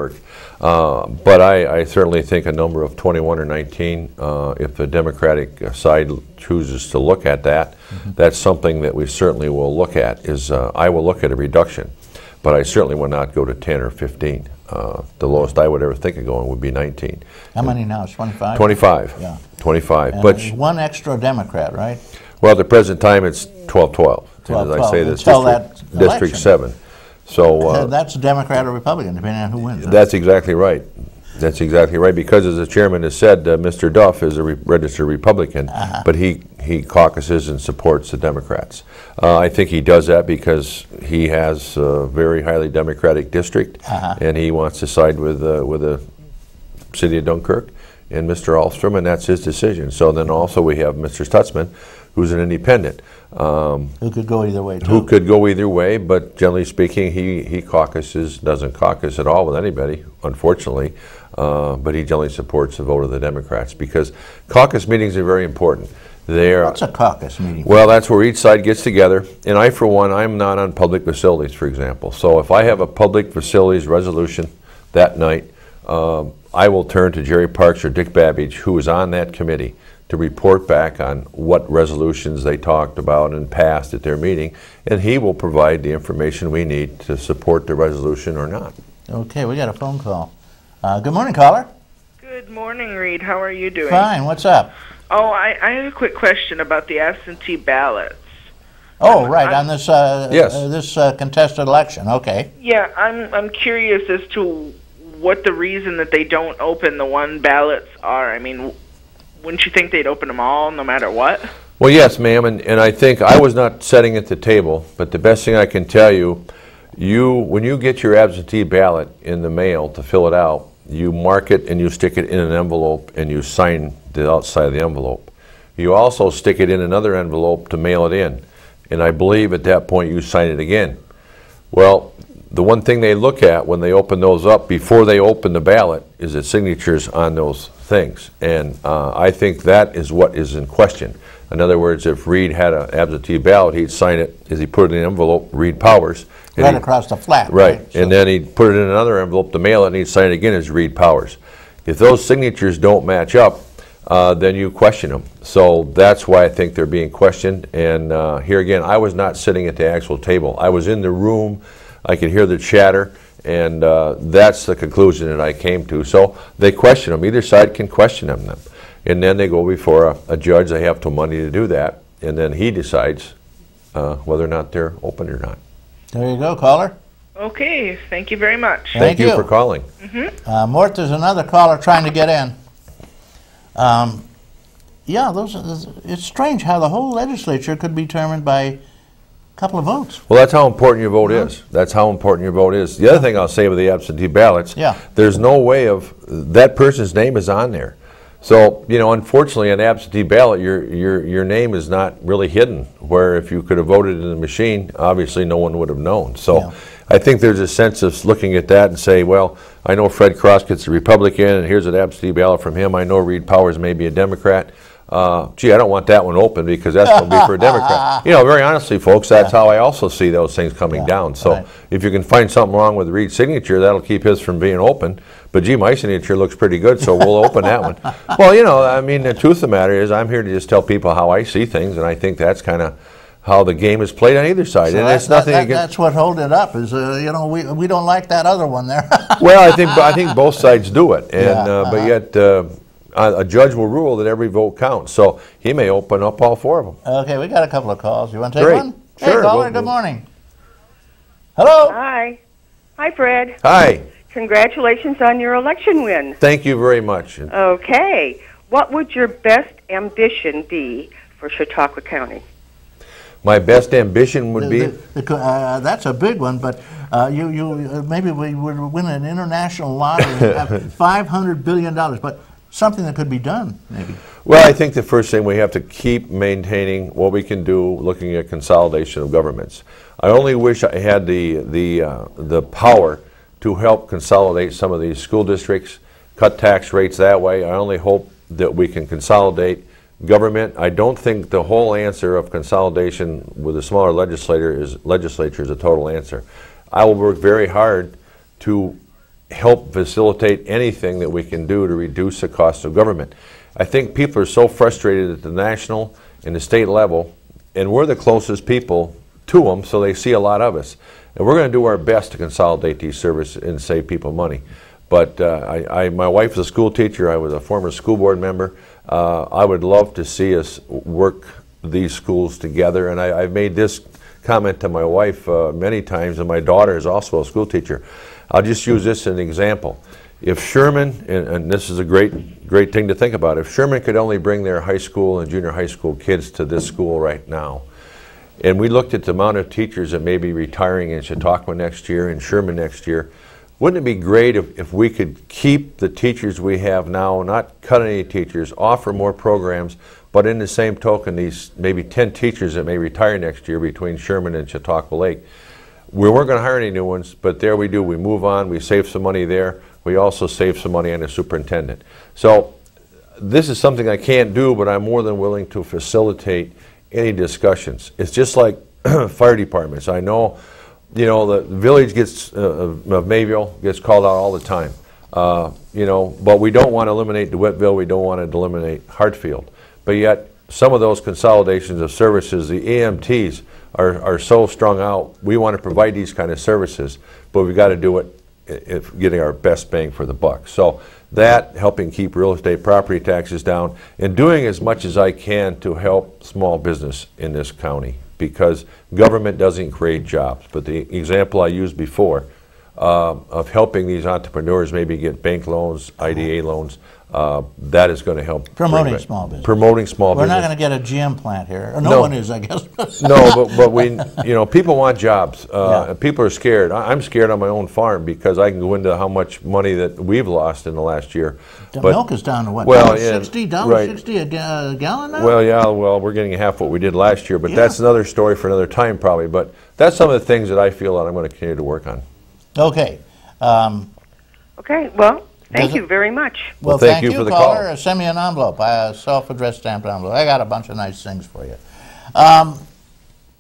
work. But I certainly think a number of 21 or 19, if the Democratic side chooses to look at that, that's something that we certainly will look at. I will look at a reduction, but I certainly will not go to 10 or 15. The lowest I would ever think of going would be 19. How many now? It's 25? 25. Yeah. 25. And but there's one extra Democrat, right? Well, at the present time, it's 12-12. As I say, this District 7. So that's a Democrat or Republican, depending on who wins. That's exactly right. That's exactly right. Because, as the chairman has said, Mr. Duff is a registered Republican, but he caucuses and supports the Democrats. I think he does that because he has a very highly Democratic district, and he wants to side with the city of Dunkirk and Mr. Alstrom, and that's his decision. So then also we have Mr. Stutzman, who's an independent. Who could go either way, too. Who could go either way, but generally speaking, he doesn't caucus at all with anybody, unfortunately, but he generally supports the vote of the Democrats because caucus meetings are very important. What's a caucus meeting? Well, that's where each side gets together, and I, for one, I'm not on public facilities, for example. So if I have a public facilities resolution that night, I will turn to Jerry Parks or Dick Babbage, who is on that committee, to report back on what resolutions they talked about and passed at their meeting, and he will provide the information we need to support the resolution or not. Okay, we got a phone call. Good morning, caller. Good morning, Reed. How are you doing? Fine. What's up? Oh, I have a quick question about the absentee ballots. Oh, right, on this this contested election. Okay. Yeah, I'm curious as to what the reason that they don't open the one ballots are. I mean, wouldn't you think they'd open them all no matter what? Well, yes, ma'am, and I think I was not sitting at the table, but the best thing I can tell you, when you get your absentee ballot in the mail to fill it out, you mark it and you stick it in an envelope and you sign the outside of the envelope. You also stick it in another envelope to mail it in, and I believe at that point you sign it again. Well, the one thing they look at when they open those up before they open the ballot is the signatures on those things, and I think that is what is in question. In other words, if Reed had an absentee ballot, he'd sign it as he put it in an envelope, Reed Powers. Right across the flat. Right, so, and then he'd put it in another envelope to mail it, and he'd sign it again as Reed Powers. If those signatures don't match up, then you question them. So that's why I think they're being questioned, and here again, I was not sitting at the actual table. I was in the room. I could hear the chatter, and that's the conclusion that I came to. So they question them. Either side can question them. And then they go before a judge. They have the money to do that, and then he decides whether or not they're open or not. There you go, caller. Okay, thank you very much. Thank you for calling. Mort, there's another caller trying to get in. Yeah, it's strange how the whole legislature could be determined by a couple of votes. Well, that's how important your vote is. That's how important your vote is. The other thing I'll say with the absentee ballots, there's no way of, that person's name is on there. So, you know, unfortunately, an absentee ballot, your name is not really hidden, where if you could have voted in the machine, obviously no one would have known. So I think there's a sense of looking at that and say, well, I know Fred Crosskut's a Republican, and here's an absentee ballot from him. I know Reed Powers may be a Democrat. Gee, I don't want that one open because that's going to be for a Democrat. You know, very honestly, folks, that's how I also see those things coming down. So if you can find something wrong with Reed's signature, that'll keep his from being open. But gee, my signature looks pretty good, so we'll open that one. Well, you know, I mean, the truth of the matter is I'm here to just tell people how I see things, and I think that's kind of how the game is played on either side. So and it's nothing against. That's what hold it up is, you know, we don't like that other one there. Well, I think both sides do it, and but yet a judge will rule that every vote counts. So he may open up all four of them. Okay, we got a couple of calls. You want to take one? Sure. Hey, caller, good morning. Hello. Hi. Hi, Fred. Hi. Congratulations on your election win. Thank you very much. Okay. What would your best ambition be for Chautauqua County? My best ambition would be... that's a big one, but maybe we would win an international lottery and have $500 billion, but something that could be done, maybe. Well, I think the first thing we have to keep maintaining what we can do looking at consolidation of governments. I only wish I had the power to help consolidate some of these school districts, cut tax rates that way. I only hope that we can consolidate government. I don't think the whole answer of consolidation with a smaller legislature is a total answer. I will work very hard to help facilitate anything that we can do to reduce the cost of government. I think people are so frustrated at the national and the state level, and we're the closest people to them, so they see a lot of us. And we're going to do our best to consolidate these services and save people money. But my wife is a school teacher. I was a former school board member. I would love to see us work these schools together. And I've made this comment to my wife many times, and my daughter is also a school teacher. I'll just use this as an example. If Sherman, and this is a great thing to think about, if Sherman could only bring their high school and junior high school kids to this school right now, and we looked at the amount of teachers that may be retiring in Chautauqua next year and Sherman next year, wouldn't it be great if we could keep the teachers we have now, not cut any teachers, offer more programs, but in the same token, these maybe 10 teachers that may retire next year between Sherman and Chautauqua Lake, we weren't going to hire any new ones, but there we do. We move on. We save some money there. We also save some money on the superintendent. So this is something I can't do, but I'm more than willing to facilitate any discussions. It's just like fire departments. I know, you know, the village gets of Mayville gets called out all the time. You know, but we don't want to eliminate DeWittville. We don't want to eliminate Hartfield. But yet, some of those consolidations of services, the EMTs are so strung out. We want to provide these kind of services, but we've got to do it if getting our best bang for the buck. So that, helping keep real estate property taxes down, and doing as much as I can to help small business in this county, because government doesn't create jobs. But the example I used before of helping these entrepreneurs maybe get bank loans, IDA loans, that is going to help. Promoting small business. Promoting small business. We're not going to get a GM plant here. Or no one is, I guess. No, but we, you know, people want jobs. People are scared. I'm scared on my own farm because I can go into how much money that we've lost in the last year. The milk is down to what? Well, $60, right. $60 a gallon now? Well, yeah. Well, we're getting half what we did last year, but that's another story for another time probably. But that's some of the things that I feel that I'm going to continue to work on. Okay. Okay. Well. Thank you very much. Well, thank you for the caller. call. Send me an envelope, a self-addressed stamped envelope. I got a bunch of nice things for you.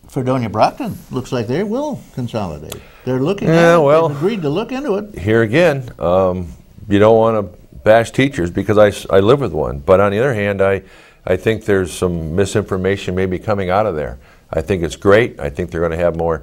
Fredonia Brockton looks like they will consolidate. They're looking at it. They've agreed to look into it. Here again, you don't want to bash teachers because I live with one. But on the other hand, I think there's some misinformation maybe coming out of there. I think it's great. I think they're going to have more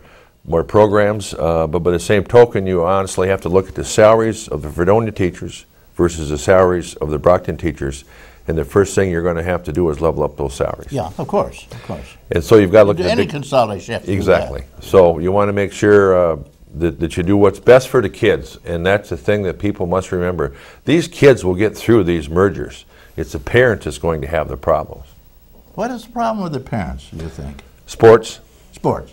programs, but by the same token, you honestly have to look at the salaries of the Fredonia teachers versus the salaries of the Brockton teachers, and the first thing you're going to have to do is level up those salaries. Yeah, of course, of course. And so you've got to look at any consolidation. You have to exactly. do that. So you want to make sure that you do what's best for the kids, and that's the thing that people must remember. These kids will get through these mergers. It's the parent that's going to have the problems. What is the problem with the parents, do you think? Sports. Sports.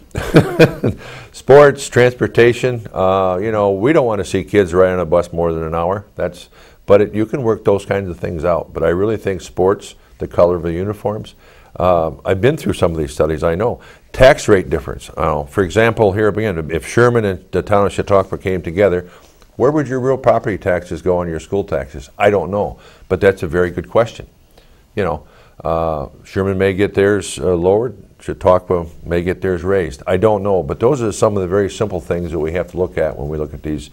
Sports, transportation. You know, we don't want to see kids ride on a bus more than an hour. But you can work those kinds of things out. But I really think sports, the color of the uniforms. I've been through some of these studies. I know tax rate difference. For example, here again, if Sherman and the town of Chautauqua came together, where would your real property taxes go on your school taxes? I don't know, but that's a very good question. You know, Sherman may get theirs lowered. Chautauqua may get theirs raised. I don't know, but those are some of the very simple things that we have to look at when we look at these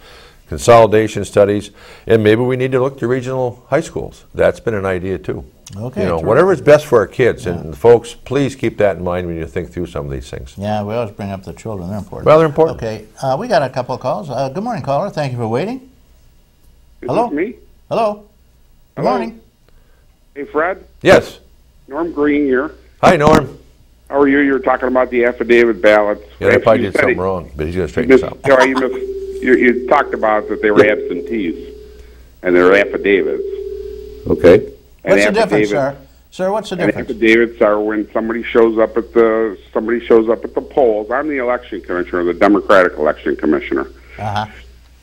consolidation studies. And maybe we need to look to regional high schools. That's been an idea too. Okay. You know, whatever is best for our kids. Yeah. And folks, please keep that in mind when you think through some of these things. Yeah, we always bring up the children. They're important. Well, they're important. Okay, we got a couple of calls. Good morning, caller. Thank you for waiting. Hello? Is this me? Hello? Good morning. Hey, Fred? Yes. Norm Green here. Hi, Norm. How are you? You were talking about the affidavit ballots. Yeah, I probably did something wrong, but he's going to straighten this out. You talked about that they were absentees, and they're affidavits. Okay. What's the difference, sir? Sir, what's the difference? Affidavits are when somebody shows up at the polls. I'm the election commissioner, the Democratic election commissioner. Uh-huh.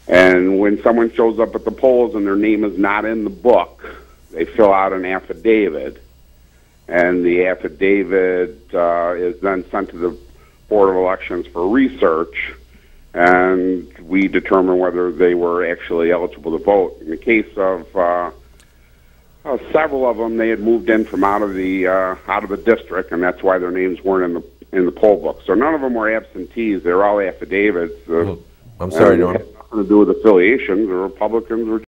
And when someone shows up at the polls and their name is not in the book, they fill out an affidavit. And the affidavit is then sent to the Board of Elections for research, and we determine whether they were actually eligible to vote. In the case of several of them, they had moved in from out of the district, and that's why their names weren't in the poll book. So none of them were absentees; they're all affidavits. I'm sorry, Norm. nothing to do with affiliations. The Republicans were